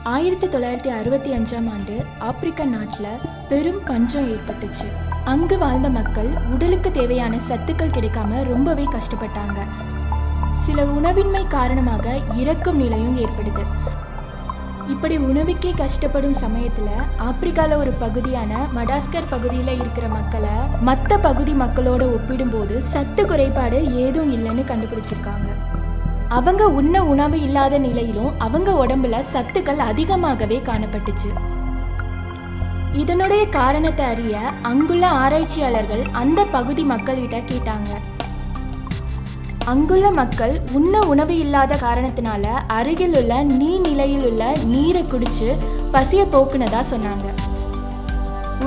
1965ஆம் ஆண்டு ஆப்பிரிக்க நாட்டில் பெரும் பஞ்சம் ஏற்பட்டுச்சு. அங்கு வாழ்ந்த மக்கள் உடலுக்கு தேவையான சத்துக்கள் கிடைக்காம ரொம்பவே கஷ்டப்பட்டாங்க. சில உணவின்மை காரணமாக இறக்கும் நிலையும் ஏற்படுது. இப்படி உணவுக்கே கஷ்டப்படும் சமயத்துல ஆப்பிரிக்கால ஒரு பகுதியான மடாஸ்கர் பகுதியில இருக்கிற மக்களை மற்ற பகுதி மக்களோட ஒப்பிடும்போது சத்து குறைபாடு ஏதும் இல்லைன்னு கண்டுபிடிச்சிருக்காங்க. அவங்க உண்ண உணவு இல்லாத நிலையிலும் அவங்க உடம்புல சத்துக்கள் அதிகமாகவே காணப்பட்டுச்சு. இதனுடைய காரணத்தை அறிய அங்குள்ள ஆராய்ச்சியாளர்கள் அந்த பகுதி மக்கள்கிட்ட கேட்டாங்க. அங்குள்ள மக்கள் உண்ண உணவு இல்லாத காரணத்தினால அருகில் உள்ள நீர்நிலையில் உள்ள நீரை குடிச்சு பசிய போக்குனதா சொன்னாங்க.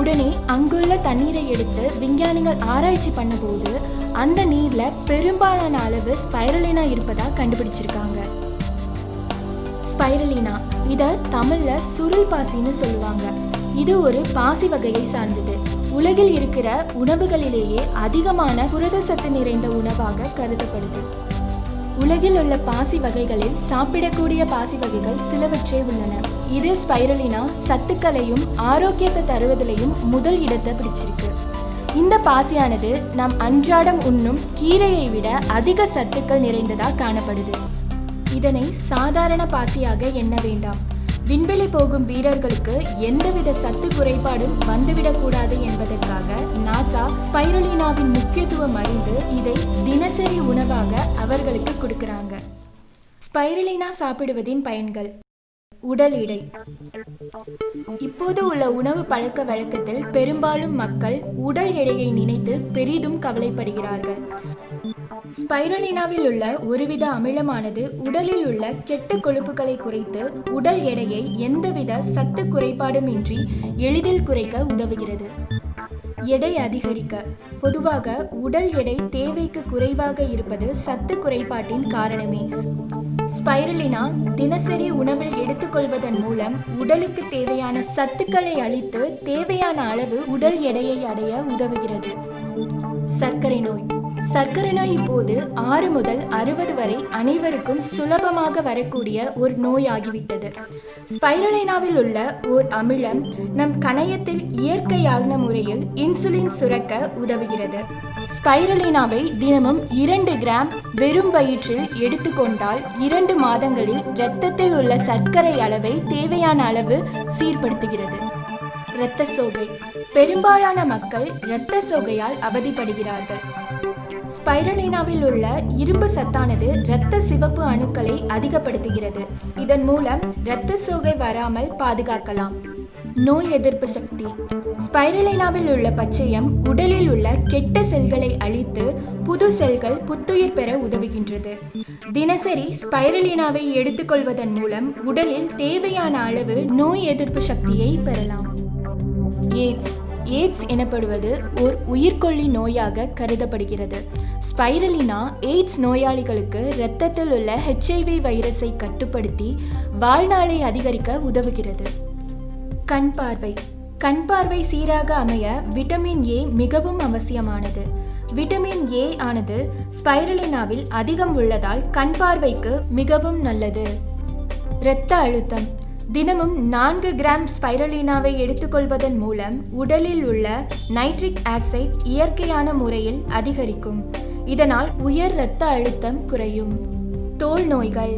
உடனே அங்குள்ள தண்ணீரை எடுத்து விஞ்ஞானிகள் ஆராய்ச்சி பண்ணும்போது அந்த நீர்ல பெரும்பாலான அளவு ஸ்பைருலினா இருப்பதா கண்டுபிடிச்சிருக்காங்க. ஸ்பைருலினா இத தமிழ்ல சுருள் பாசின்னு சொல்லுவாங்க. இது ஒரு பாசி வகையை சார்ந்தது. உலகில் இருக்கிற உணவுகளிலேயே அதிகமான புரத சத்து நிறைந்த உணவாக கருதப்படுது. உலகில் உள்ள பாசி வகைகளில் சாப்பிடக்கூடிய பாசி வகைகள் சிலவற்றே உள்ளன. இதில் ஸ்பைருலினா சத்துக்களையும் ஆரோக்கியத்தை தருவதிலையும் முதல் இடத்தை பிடிச்சிருக்கு. இந்த பாசியானது நாம் அன்றாடம் உண்ணும் கீரையை விட அதிக சத்துக்கள் நிறைந்ததா காணப்படுது. இதனை சாதாரண பாசியாக எண்ண வேண்டாம். விண்வெளி போகும் வீரர்களுக்கு எந்தவித சத்து குறைபாடும் வந்துவிடக்கூடாது என்பதற்காக நாசா ஸ்பைருலினாவின் முக்கியத்துவம் அறிந்து இதை தினசரி உணவாக அவர்களுக்கு கொடுக்கறாங்க. ஸ்பைருலினா சாப்பிடுவதின் பயன்கள்: உடல் எடை. இப்போது உள்ள உணவு பழக்க வழக்கத்தில் பெரும்பாலும் மக்கள் உடல் எடையை நினைத்து பெரிதும் கவலைப்படுகிறார்கள். ஸ்பைருலினாவில் உள்ள ஒருவித அமிலமானது உடலில் உள்ள கெட்ட கொழுப்புகளை குறைத்து உடல் எடையை எந்தவித சத்து குறைபாடுமின்றி எளிதில் குறைக்க உதவுகிறது. எடை அதிகரிக்க. பொதுவாக உடல் எடை தேவைக்கு குறைவாக இருப்பது சத்து குறைபாட்டின் காரணமே. ஸ்பைருலினா தினசரி உணவில் எடுத்துக்கொள்வதன் மூலம் உடலுக்கு தேவையான சத்துக்களை அளித்து தேவையான அளவு உடல் எடையை அடைய உதவுகிறது. சர்க்கரை நோய். சர்க்கரை நோய் இப்போது 6 முதல் 60 வரை அனைவருக்கும் சுலபமாக வரக்கூடிய ஒரு நோய் ஆகிவிட்டது. ஸ்பைருலினாவில் உள்ள ஓர் அமிலம் நம் கணையத்தில் இயற்கையான முறையில் இன்சுலின் சுரக்க உதவுகிறது. ஸ்பைருலினாவை தினமும் 2 கிராம் வெறும் வயிற்றில் எடுத்துக்கொண்டால் 2 மாதங்களில் இரத்தத்தில் உள்ள சர்க்கரை அளவை தேவையான அளவு சீர்படுத்துகிறது. இரத்த சோகை. பெரும்பாலான மக்கள் இரத்த சோகையால் அவதிப்படுகிறார்கள். ஸ்பைருலினாவில் உள்ள இரும்பு சத்தானது இரத்த சிவப்பு அணுக்களை அதிகப்படுத்துகிறது. இதன் மூலம் இரத்த சோகை வராமல் பாதுகாக்கலாம். நோய் எதிர்ப்பு சக்தி. ஸ்பைருலினாவில் உள்ள பச்சையம் உடலில் உள்ள கெட்ட செல்களை அழித்து புது செல்கள் புத்துயிர் பெற உதவுகின்றது. தினசரி ஸ்பைருலினாவை எடுத்துக்கொள்வதன் மூலம் உடலில் தேவையான அளவு நோய் எதிர்ப்பு சக்தியை பெறலாம். எய்ட்ஸ் எனப்படுவது ஓர் உயிர்கொல்லி நோயாக கருதப்படுகிறது. ஸ்பைருலினா எய்ட்ஸ் நோயாளிகளுக்கு இரத்தத்தில் உள்ள HIV வைரஸை கட்டுப்படுத்தி வாழ்நாளை அதிகரிக்க உதவுகிறது. கண் பார்வை. கண் பார்வை சீராக அமைய விட்டமின் A மிகவும் அவசியமானது. விட்டமின் A ஆனது ஸ்பைருலினாவில் அதிகம் உள்ளதால் கண் பார்வைக்கு மிகவும் நல்லது. இரத்த அழுத்தம். தினமும் 4 கிராம் ஸ்பைருலினாவை எடுத்துக்கொள்வதன் மூலம் உடலில் உள்ள நைட்ரிக் ஆக்சைடு இயற்கையான முறையில் அதிகரிக்கும். இதனால் உயர் இரத்த அழுத்தம் குறையும். தோல் நோய்கள்.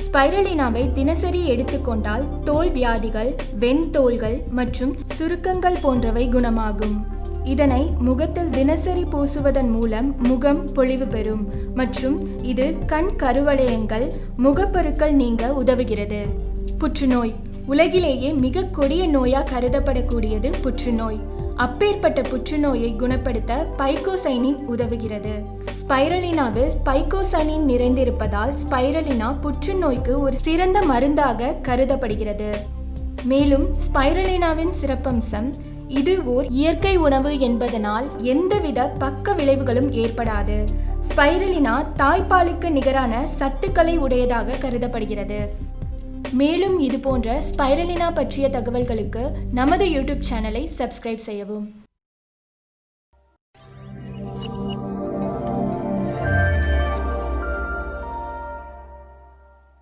ஸ்பைருலினாவை தினசரி எடுத்துக்கொண்டால் தோல் வியாதிகள், வெண்தோல்கள் மற்றும் சுருக்கங்கள் போன்றவை குணமாகும். இதனை முகத்தில் தினசரி பூசுவதன் மூலம் முகம் பொலிவு பெறும் மற்றும் இது கண் கருவளையங்கள், முகப்பருக்கள் நீங்க உதவுகிறது. புற்றுநோய். உலகிலேயே மிக கொடிய நோயா கருதப்படக்கூடியது புற்றுநோய். அப்பேற்பட்ட புற்றுநோயை குணப்படுத்த பைகோசைனின் உதவுகிறது. ஸ்பைருலினாவில் பைகோசைனின் நிறைந்திருப்பதால் ஸ்பைருலினா புற்றுநோய்க்கு ஒரு சிறந்த மருந்தாக கருதப்படுகிறது. மேலும் ஸ்பைருலினாவின் சிறப்பம்சம் இது ஓர் இயற்கை உணவு என்பதனால் எந்தவித பக்க விளைவுகளும் ஏற்படாது. ஸ்பைருலினா தாய்ப்பாலுக்கு நிகரான சத்துக்களை உடையதாக கருதப்படுகிறது. மேலும் இது போன்ற ஸ்பைருலினா பற்றிய தகவல்களுக்கு நமது யூடியூப் சேனலை சப்ஸ்கிரைப் செய்யவும்.